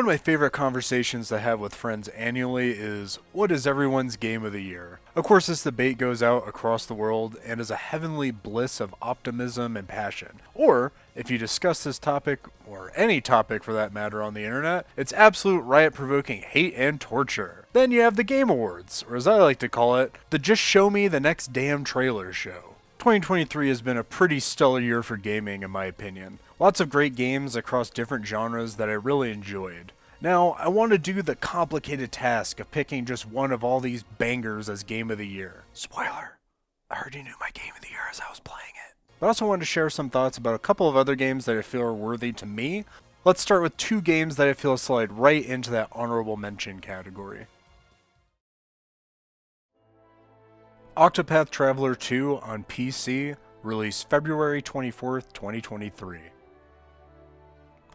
One of my favorite conversations to have with friends annually is, what is everyone's game of the year? Of course, this debate goes out across the world and is a heavenly bliss of optimism and passion. Or, if you discuss this topic, or any topic for that matter on the internet, it's absolute riot-provoking hate and torture. Then you have the Game Awards, or as I like to call it, the just show me the next damn trailer show. 2023 has been a pretty stellar year for gaming in my opinion. Lots of great games across different genres that I really enjoyed. Now, I want to do the complicated task of picking just one of all these bangers as Game of the Year. Spoiler, I heard you knew my Game of the Year as I was playing it. But I also wanted to share some thoughts about a couple of other games that I feel are worthy to me. Let's start with two games that I feel slide right into that honorable mention category. Octopath Traveler 2 on PC, released February 24th, 2023.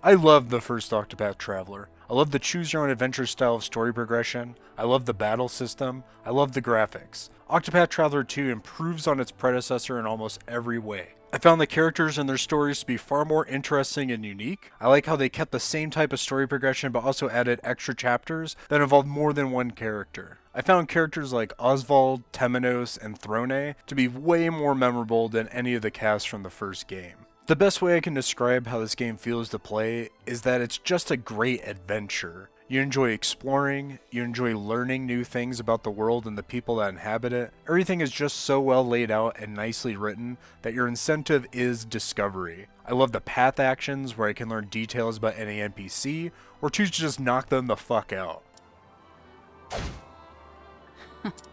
I love the first Octopath Traveler. I love the choose-your-own-adventure style of story progression, I love the battle system, I love the graphics. Octopath Traveler 2 improves on its predecessor in almost every way. I found the characters and their stories to be far more interesting and unique. I like how they kept the same type of story progression but also added extra chapters that involved more than one character. I found characters like Oswald, Temenos, and Throne to be way more memorable than any of the cast from the first game. The best way I can describe how this game feels to play is that it's just a great adventure. You enjoy exploring, you enjoy learning new things about the world and the people that inhabit it. Everything is just so well laid out and nicely written that your incentive is discovery. I love the path actions where I can learn details about any NPC, or choose to just knock them the fuck out.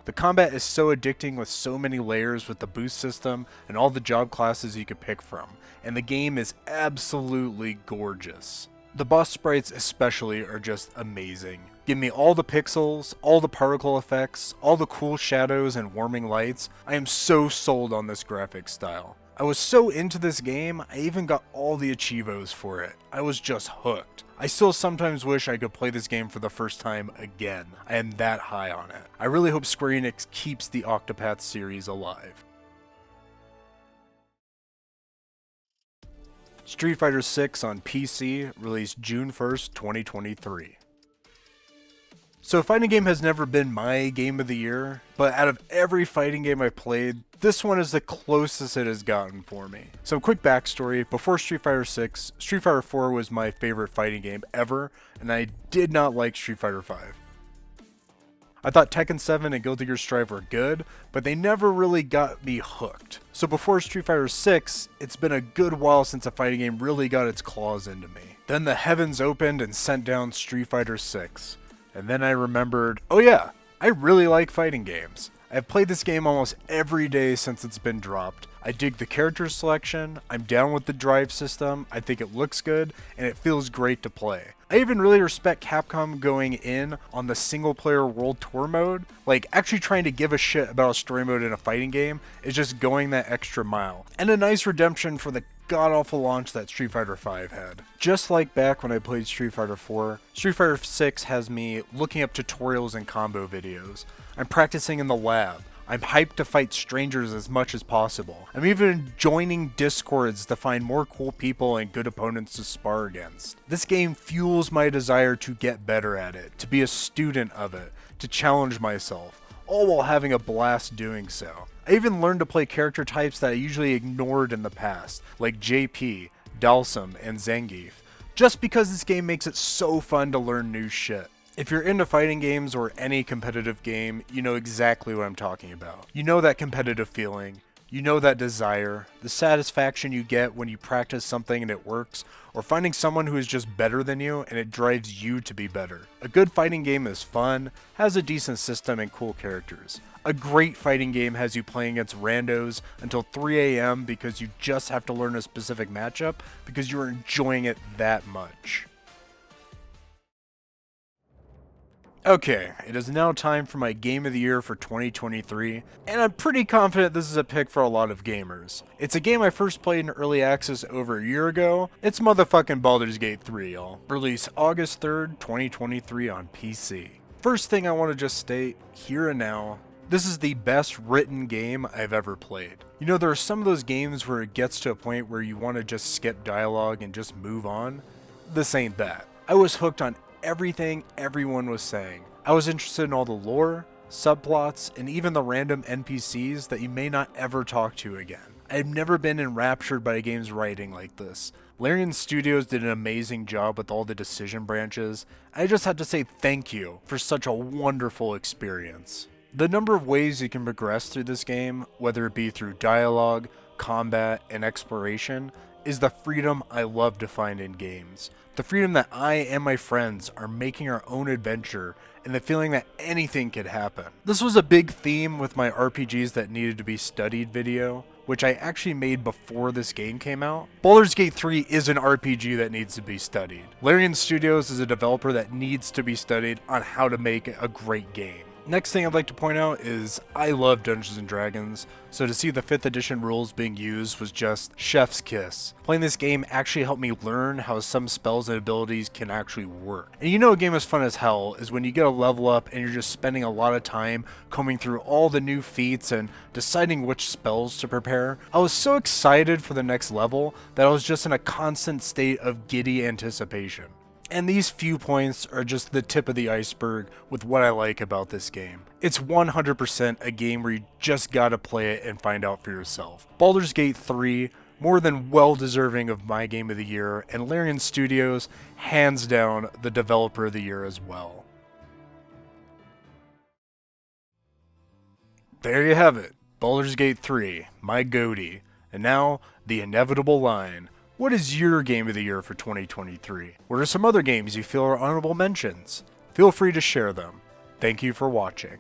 The combat is so addicting with so many layers with the boost system and all the job classes you could pick from, and the game is absolutely gorgeous. The boss sprites especially are just amazing. Give me all the pixels, all the particle effects, all the cool shadows and warming lights. I am so sold on this graphic style. I was so into this game, I even got all the achievos for it. I was just hooked. I still sometimes wish I could play this game for the first time again. I am that high on it. I really hope Square Enix keeps the Octopath series alive. Street Fighter 6 on PC, released June 1st, 2023. So a fighting game has never been my game of the year, but out of every fighting game I've played, this one is the closest it has gotten for me. Some quick backstory, before Street Fighter 6, Street Fighter 4 was my favorite fighting game ever, and I did not like Street Fighter 5. I thought Tekken 7 and Guilty Gear Strive were good, but they never really got me hooked. So before Street Fighter 6, it's been a good while since a fighting game really got its claws into me. Then the heavens opened and sent down Street Fighter 6. And then I remembered, oh yeah, I really like fighting games. I've played this game almost every day since it's been dropped. I dig the character selection, I'm down with the drive system, I think it looks good, and it feels great to play. I even really respect Capcom going in on the single player world tour mode. Like, actually trying to give a shit about a story mode in a fighting game is just going that extra mile. And a nice redemption for the god-awful launch that Street Fighter V had. Just like back when I played Street Fighter 4, Street Fighter 6 has me looking up tutorials and combo videos. I'm practicing in the lab. I'm hyped to fight strangers as much as possible. I'm even joining discords to find more cool people and good opponents to spar against. This game fuels my desire to get better at it, to be a student of it, to challenge myself, all while having a blast doing so. I even learned to play character types that I usually ignored in the past, like JP, Dalsum, and Zangief, just because this game makes it so fun to learn new shit. If you're into fighting games or any competitive game, you know exactly what I'm talking about. You know that competitive feeling, you know that desire, the satisfaction you get when you practice something and it works, or finding someone who is just better than you and it drives you to be better. A good fighting game is fun, has a decent system and cool characters. A great fighting game has you playing against randos until 3 AM because you just have to learn a specific matchup because you're enjoying it that much. Okay, it is now time for my Game of the Year for 2023, and I'm pretty confident this is a pick for a lot of gamers. It's a game I first played in early access over a year ago. It's motherfucking Baldur's Gate 3, y'all. Released August 3rd, 2023 on PC. First thing I want to just state, here and now, this is the best written game I've ever played. You know, there are some of those games where it gets to a point where you want to just skip dialogue and just move on. This ain't that. I was hooked on everything everyone was saying. I was interested in all the lore, subplots, and even the random NPCs that you may not ever talk to again. I have never been enraptured by a game's writing like this. Larian Studios did an amazing job with all the decision branches. I just have to say thank you for such a wonderful experience. The number of ways you can progress through this game, whether it be through dialogue, combat, and exploration, is the freedom I love to find in games. The freedom that I and my friends are making our own adventure, and the feeling that anything could happen. This was a big theme with my RPGs that needed to be studied video, which I actually made before this game came out. Baldur's Gate 3 is an RPG that needs to be studied. Larian Studios is a developer that needs to be studied on how to make a great game. Next thing I'd like to point out is I love Dungeons & Dragons, so to see the 5th edition rules being used was just chef's kiss. Playing this game actually helped me learn how some spells and abilities can actually work. And you know a game is fun as hell is when you get a level up and you're just spending a lot of time combing through all the new feats and deciding which spells to prepare. I was so excited for the next level that I was just in a constant state of giddy anticipation. And these few points are just the tip of the iceberg with what I like about this game. It's 100% a game where you just gotta play it and find out for yourself. Baldur's Gate 3, more than well deserving of my game of the year, and Larian Studios, hands down the developer of the year as well. There you have it, Baldur's Gate 3, my GOTY, and now the inevitable line. What is your game of the year for 2023? What are some other games you feel are honorable mentions? Feel free to share them. Thank you for watching.